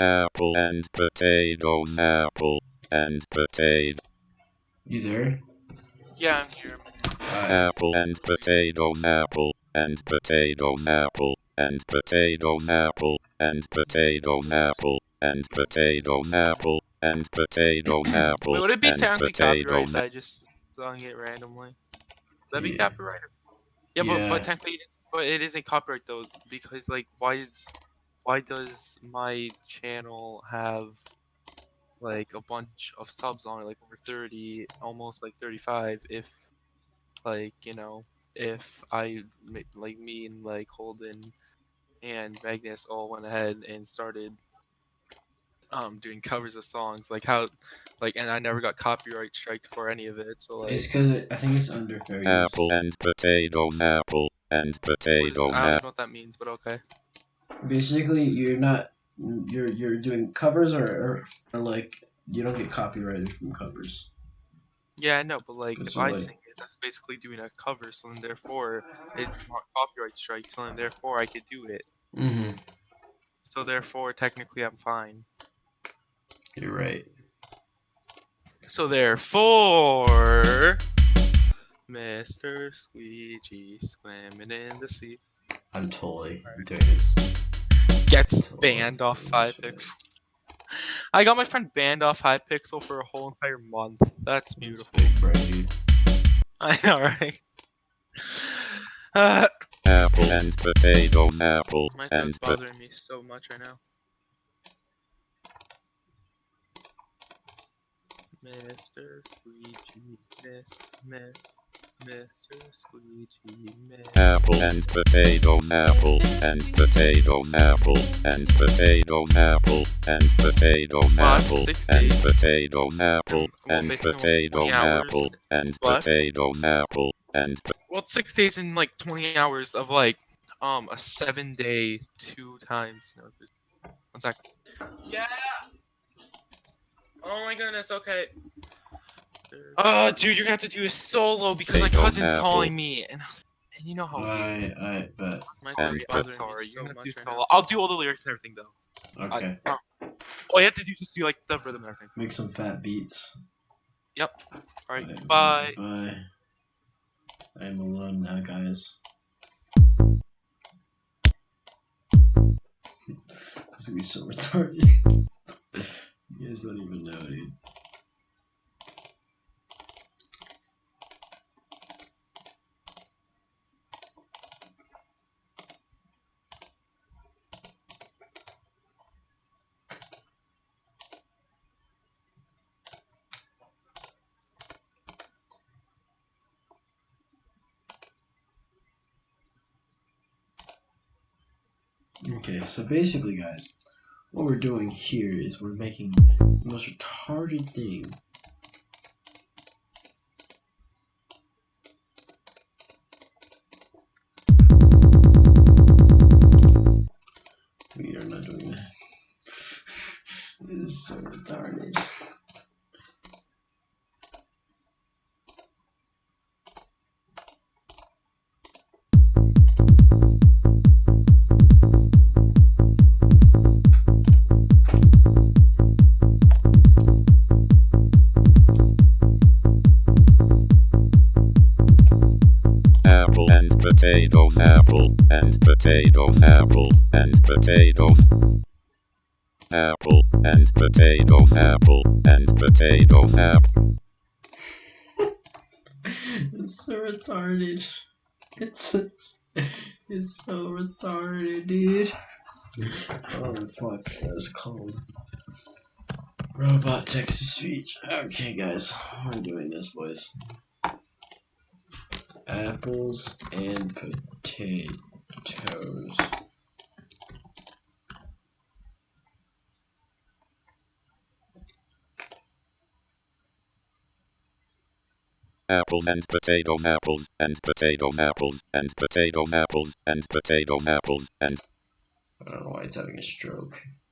Apple and potatoes, apple and potato. You there? Yeah, I'm here. Alright. Apple and potatoes, apple and potatoes, apple and potatoes, apple and potatoes, apple and potatoes, apple and potatoes, apple Wait, would it be and technically copyright potatoes. if I just sung it randomly? Would that be Yeah. copyright? Yeah, Yeah. but technically, but it isn't copyright though, because like, why does my channel have like a bunch of subs on it, like over 30, almost like 35, if like, if like me and like Holden and Magnus all went ahead and started doing covers of songs, like how, like, and I never got copyright striked for any of it, so It's like, because I think it's under fair use. Apple and potatoes, apple and what is, potatoes, I don't even know what that means, but okay. Basically, you're doing covers or like you don't get copyrighted from covers. Yeah, I know, but like, if So I like, sing it, that's basically doing a cover, so then therefore it's not copyright strike, so then therefore I could do it. mm-hmm. So therefore, technically, I'm fine. You're right. So therefore, Mr. Squeegee swimming in the sea I'm totally doing this. gets Totally banned off doing this 5pixel. I got my friend banned off 5pixel for a whole entire month. That's That's beautiful. big brain, dude. I know, right? apple and potatoes, apple My and throat's bothering me so much right now. Mr. Squeegee, Mr. Squeegee, apple and potatoes, apple and potatoes, apple and potatoes, apple and potatoes, apple 6 and days. potatoes, apple Well, and basically almost 20 potatoes, hours apple and left. potatoes, apple and Well, it's 6 days and like 20 hours of like a 7-day 2 times. No, 1 second. Yeah. Oh my goodness. Okay. Oh, dude, you're gonna have to do a solo because my Potato cousin's apple. calling me, and you know how he is. I bet. My And throat's pot- bothering me so much right now. I'll do all the lyrics and everything though. Okay. All you have to do is just do like the rhythm and everything. Make some fat beats. Yep. All right. Bye. Bye. I am alone now, guys. This is gonna be so retarded. You guys don't even know, dude. Okay, so basically, guys, what we're doing here is we're making the most retarded thing. We are not doing that. This is so retarded. apple and potatoes, apple and potatoes, apple and potatoes. Apple and potatoes, apple and potatoes, apple. It's so retarded. It's so retarded, dude. Oh fuck, that was cold. Robot text to speech. Okay, guys, we're doing this, boys. Apples and potatoes. Apples and potatoes, apples and potatoes, apples and potatoes, apples and potatoes, apples and. I don't know why it's having a stroke.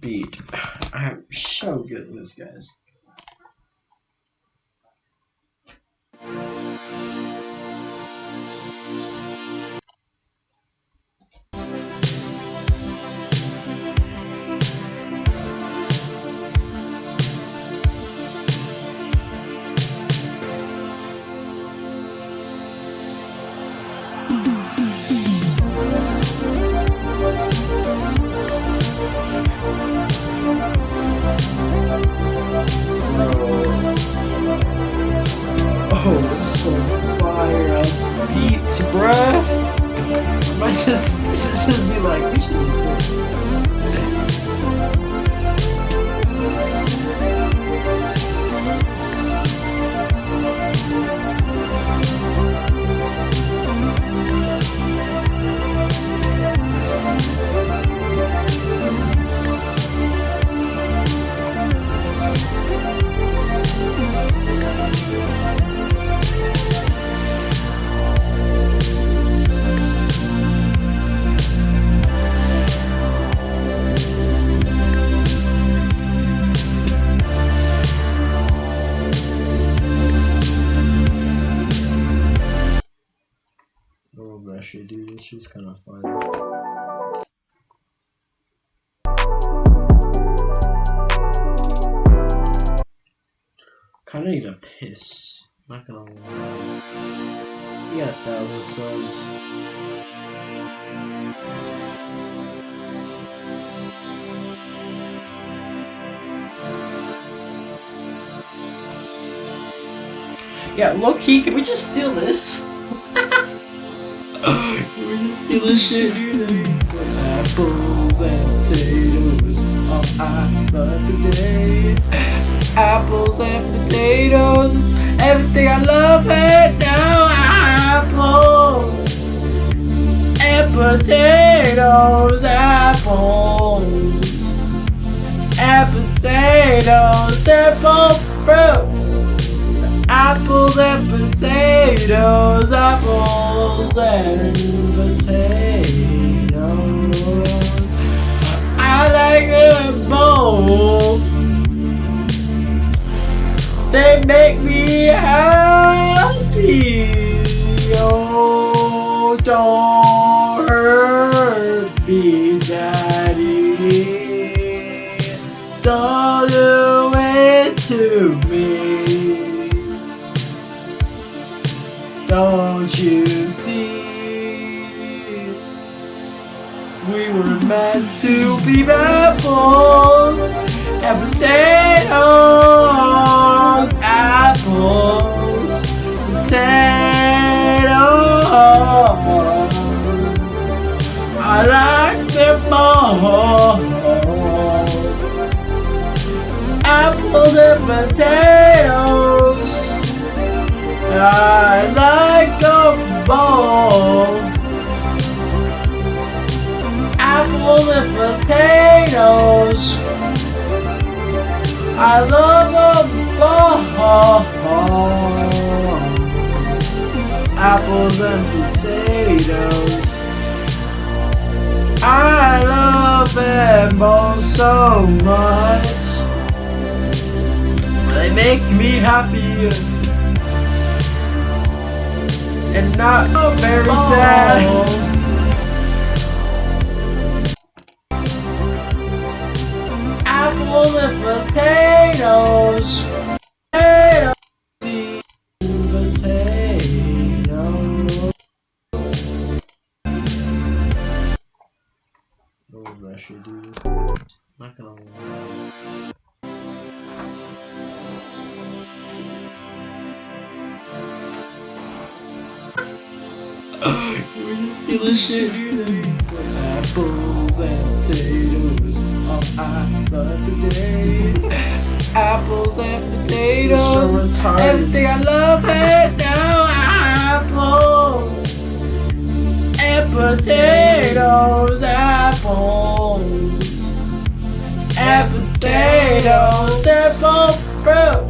beat. I'm so good at this, guys. Oh, this is so fire ass beats, bruh. Might just be like, we should do this. Oh, that shit, dude. This shit's kind of fun. Kinda need a piss. Not gonna lie. You got 1,000 subs. Yeah, low key, can we just steal this? Can we just steal this shit, dude? Apples and potatoes, all I love today. Apples and potatoes, everything I love right now. Apples and potatoes, apples and potatoes, they're both fruit. Apples and potatoes, apples and potatoes. I like them both. They make me happy. Oh, don't hurt me, Daddy. Don't do it to me. Don't you see? We were meant to be apples and potatoes. Apples, potatoes. I like them both. Apples and potatoes. I like them both. Apples and potatoes. I love them both. Apples and potatoes. I love them both so much. They make me happy and not very sad. Apples and potatoes. Potatoes. Oh, that shit, dude. Not gonna lie. Can we just steal this shit, dude? Apples and potatoes, all I love today. Apples and potatoes, so retarded. Everything I love right now. Apples and potatoes, apples and potatoes, they're both fruit.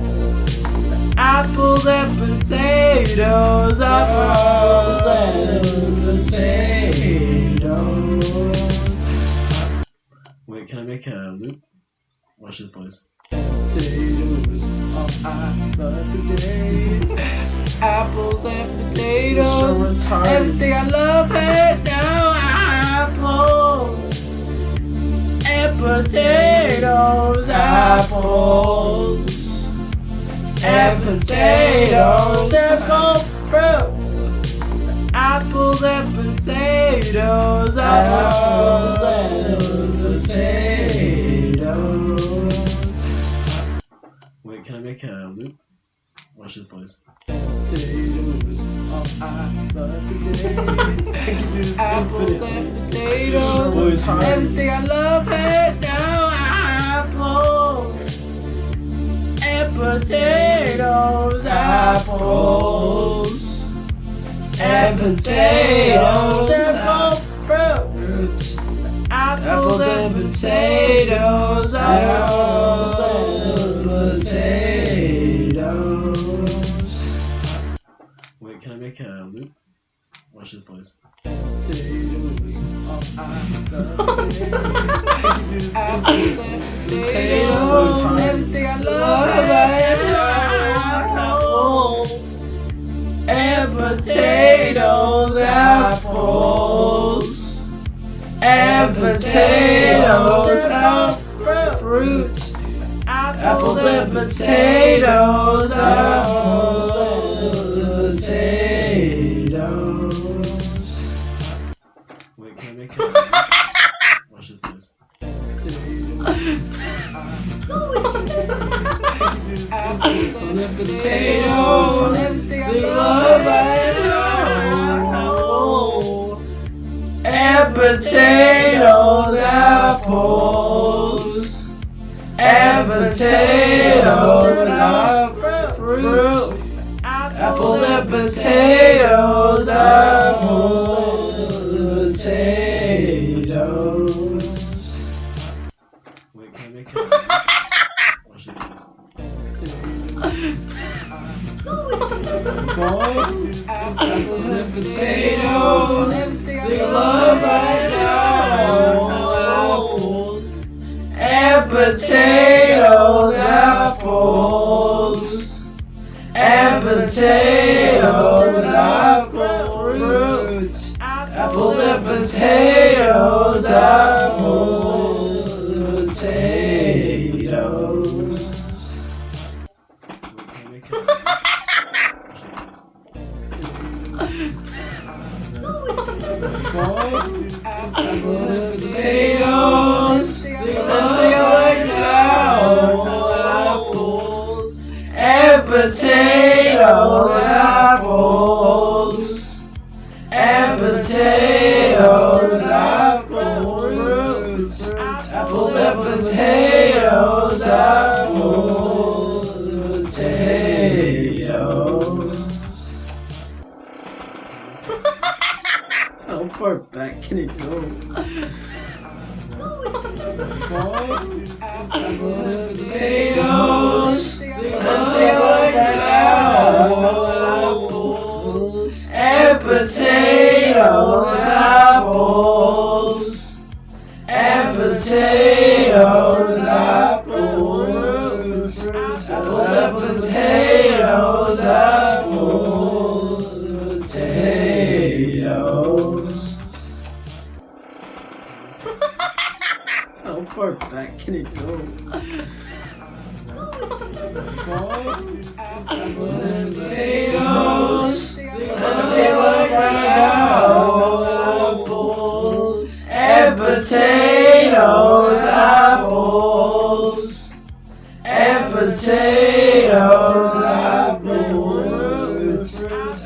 Apples and potatoes, apples and potatoes. Wait, Wait, can I make a loop? Watch this, boys. Potatoes, all I love today. Apples and potatoes, so everything I love it now. Apples and potatoes, apples and potatoes, they're both fruit. Apples and potatoes, apples and potatoes. Wait, can I make a loop? Watch this, boys. Potatoes, all I love today. Apples and potatoes, everything I love it now. Apples and potatoes, apples and potatoes, they're both fruit. Apples and potatoes, apples and potatoes. Wait, can I make a loop? Watch this, boys. Potatoes, all I love today. Apples and potatoes, everything I love, apples and potatoes, apples and potatoes, fruit. Apples and potatoes, apples and potatoes. Wait, can I make it? Watch it, please. Apples and potatoes, everything I love, apples and potatoes, apples and potatoes, fruit. Apples and potatoes, apples and potatoes. Wait, can I make it? Watch it, please. Apples and potatoes, they love right now. Apples and potatoes, apples and potatoes, fruit. Apples and potatoes, apples and potatoes. Apples and potatoes, they like now. Apples and potatoes, apples and potatoes, fruit. Apples and potatoes, apples and potatoes. How far back can it go? Apples and potatoes, they like now. Apples and potatoes, apples and potatoes, fruit. Apples and potatoes, apples and potatoes. How far back can it go? Apples and potatoes, they like now. Apples and potatoes, apples and potatoes, fruit.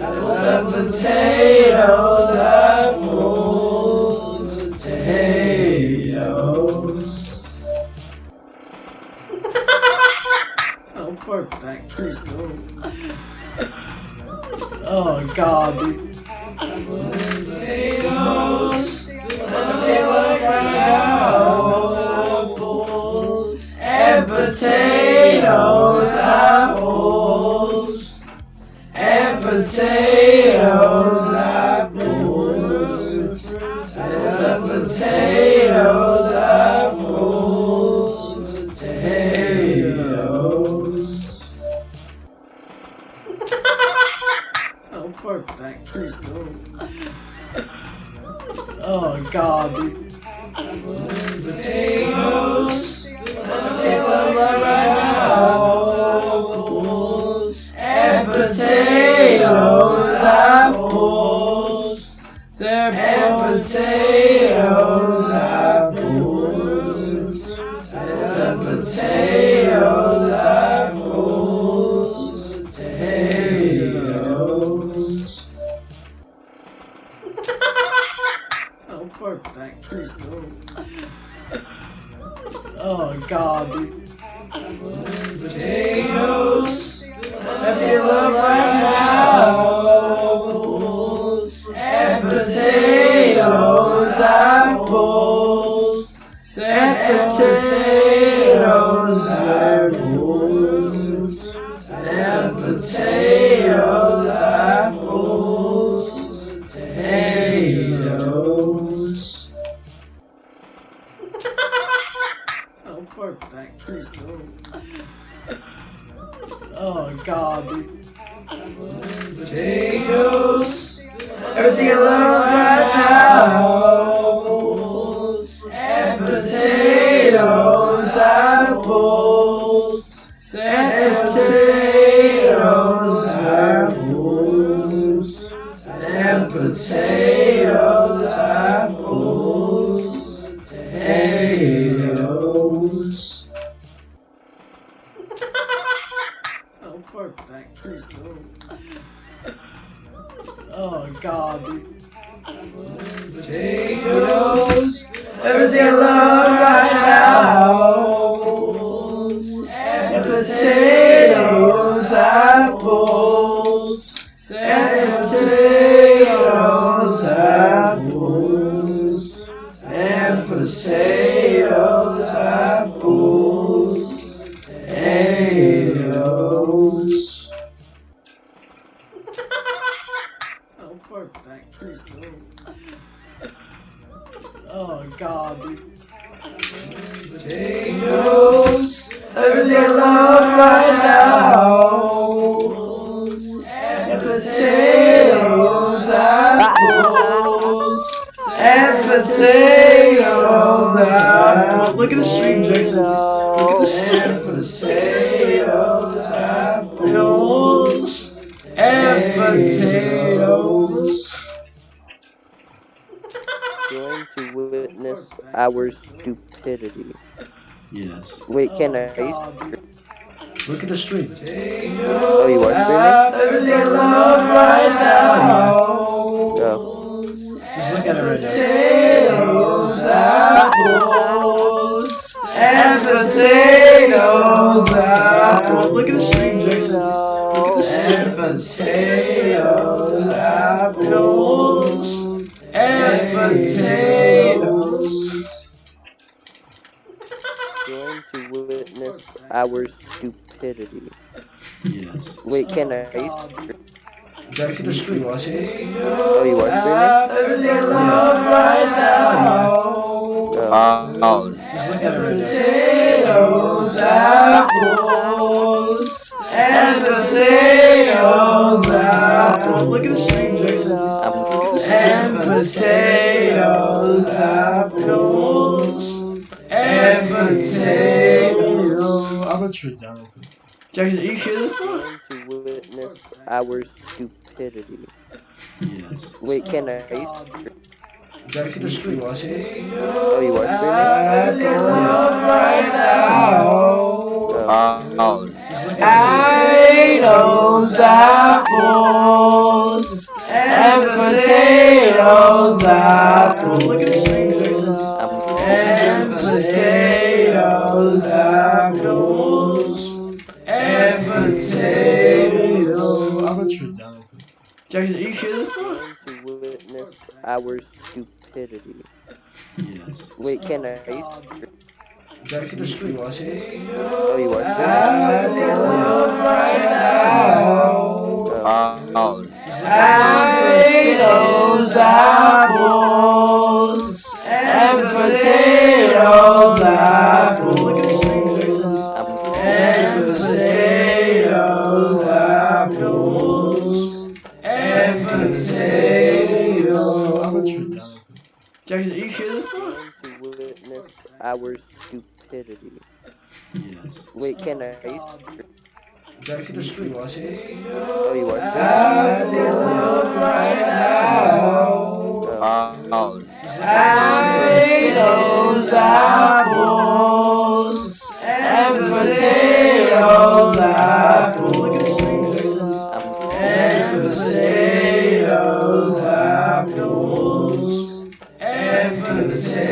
Apples and potatoes, apples and potatoes. How far back can it go? Oh god, dude. Apples and potatoes, they look right now. Apples and potatoes, apples and potatoes, fruit. Apples and potatoes, apples potatoes, apples, and potatoes, apples, potatoes. Oh, poor back, pretty cool. Oh God, dude. Potatoes, if you love right now, and potatoes, apples, and potatoes, apples, and potatoes, apples, potatoes. Oh, poor back, pretty cool. Oh God, dude. Potatoes, everything I love right now, and potatoes, apples, and potatoes, apples, and potatoes, apples, potatoes. Oh, poor back, pretty cool. Oh God, dude. Potatoes, everything I love right now, and potatoes, apples, and potatoes, apples, and potatoes, apples, potatoes. Oh, poor back, pretty cool. Oh God, dude. Potatoes, everything I love right now, and potatoes, apples, and potatoes, apples. Look at the stream, Jackson. Look at the stream. And potatoes, apples, and potatoes. Going to witness our stupidity. Yes. Wait, can I? Look at the stream. Oh, you are streaming? Everything I love right now. Oh. Just look at it right now. Potatoes, apples, and potatoes, apples. Look at the stream, Jackson. Look at the stream. And potatoes, apples, and potatoes. Going to witness our stupidity. Yes. Wait, can I? Jackson, the stream, watching this. Oh, you are streaming? Everything I love right now. Oh. Just look at it right now. Potatoes, apples, and potatoes, apples. Look at the stream, Jackson. And potatoes, apples, and potatoes. I'm gonna turn it down real quick. Jackson, are you hear this though? Going to witness our stupidity. Yes. Wait, can I? Jackson, the stream, watching this. Oh, you are Everything I love right now. streaming? Potatoes, apples, and potatoes, apples. Look at the stream, Jackson. And potatoes, apples, and potatoes. I'm gonna turn it down real quick. Jackson, are you hear this though? Going to witness our stupidity. Yes. Wait, can I? Jackson, the stream, watching this. Oh, you are Everything I love right now. Potatoes, apples, and potatoes, apples. Look at the stream, Jackson. And potatoes, apples, and potatoes. I'm gonna turn it down. Jackson, are you hear this though? going to witness our stupidity. Yes. Wait, can I? Jackson, the stream, watching this. Oh, you are Everything I love right now. Potatoes, apples, and potatoes, apples, and potatoes, apples, and potatoes.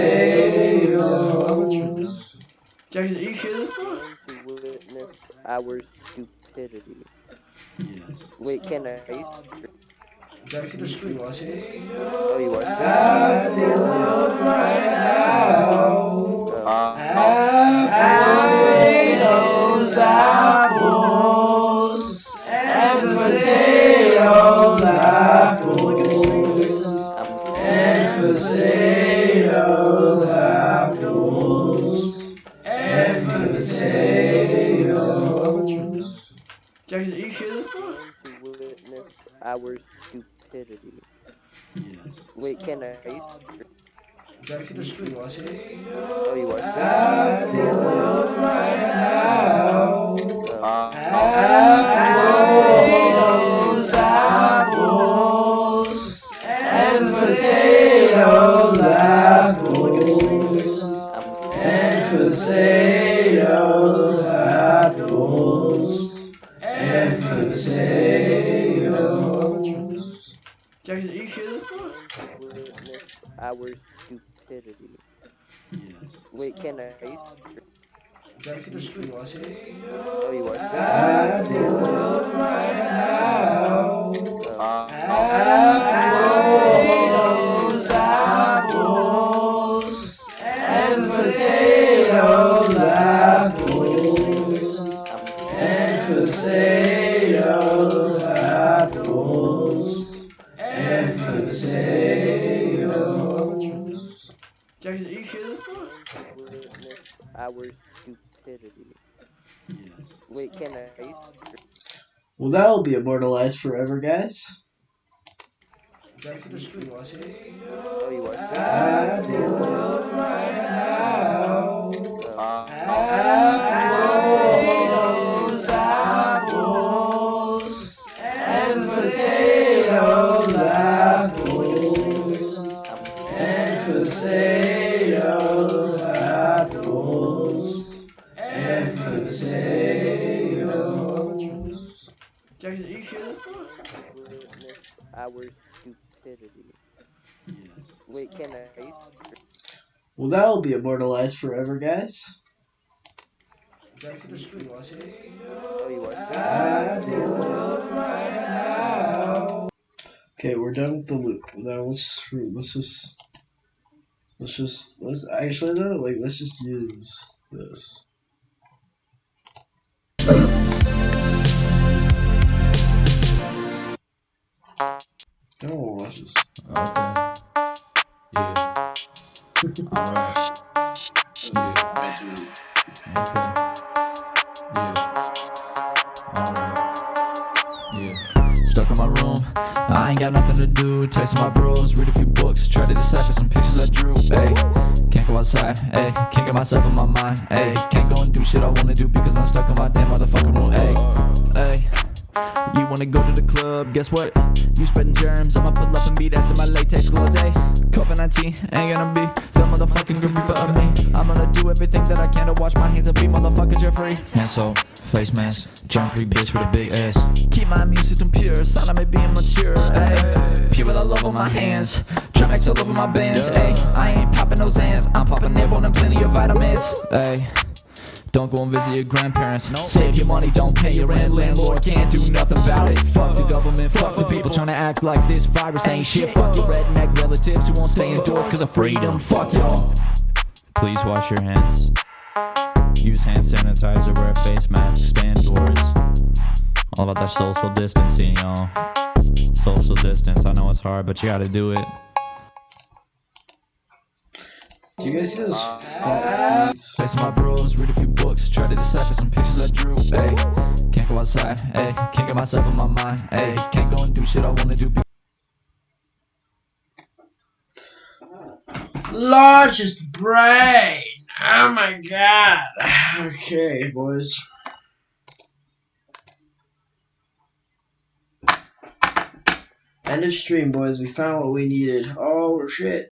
Jackson, are you sure this one? To witness our stupidity. Yes. Wait, can I? Jackson, the street watching this? Oh, you are. Right now. Potatoes, apples, and potatoes, apples, and potatoes, apples, and potatoes. Jackson, are you sure this one? To witness our stupidity. Yes. Wait, can I? Jackson, the street watching this? Oh, you are. Right now. Potatoes, apples, and potatoes, apples, and potatoes, apples, and potatoes. Jackson, are you sure this one? To witness our stupidity. Yes. Wait, can I? Jackson, the street watching this? Oh, you are. Right now. Potatoes, apples, and potatoes, apples, and potatoes, apples, and potatoes. Jackson, are you sure this one? To witness our stupidity. Yes. Wait, can I? Well, that'll be immortalized forever, guys. Jackson, the street watching this? Oh, you are. Right now. Potatoes, apples, and potatoes, apples, and potatoes, apples, and potatoes. Jackson, are you sure this one? To witness our stupidity. Yes. Wait, can I? Well, that'll be immortalized forever, guys. Jackson, the street watching this? Oh, you are. Right now. Okay, we're done with the loop. Now let's actually though, like, let's just use this. No one watches. Okay. Yeah. Alright. Yeah. Okay. Yeah. Alright. Yeah. Stuck in my room. I ain't got nothing to do. Texting my bros, read a few books, try to decipher some pictures I drew. Ayy. Can't go outside, ayy. Can't get myself in my mind, ayy. Can't go and do shit I wanna do because I'm stuck in my damn motherfucking room, ayy. Ayy. You wanna go to the club, guess what? You spreading germs, I'ma pull up and beat ass in my latex gloves, ayy. COVID-19 ain't gonna be the motherfucking Grim Reaper of me. I'm gonna do everything that I can to wash my hands and be motherfucker Jeffrey. Hand soap, face mask, germ-free bitch with a big ass. Keep my immune system pure, sign of me being mature, ayy. Pure all over my hands, Germ-X all over my bands, ayy. I ain't popping no Zans, I'm popping Airborne and plenty of vitamins, ayy. Don't go and visit your grandparents. Save your money, don't pay your rent. Landlord can't do nothing about it. Fuck the government, fuck the people trying to act like this virus ain't shit. Fuck your redneck relatives who won't stay indoors cause of freedom. Fuck y'all. Please wash your hands. Use hand sanitizer, wear a face mask, stay indoors. All about that social distancing, y'all. Social distance, I know it's hard, but you gotta do it. Do you guys see those fat beats? Text my bros, read a few books, try to decipher some pictures I drew. Ayy, can't go outside, ayy, can't get myself in my mind, ayy, can't go and do shit I wanna do. Largest brain! Oh my god! Okay, boys. End of stream, boys. We found what we needed. Oh shit.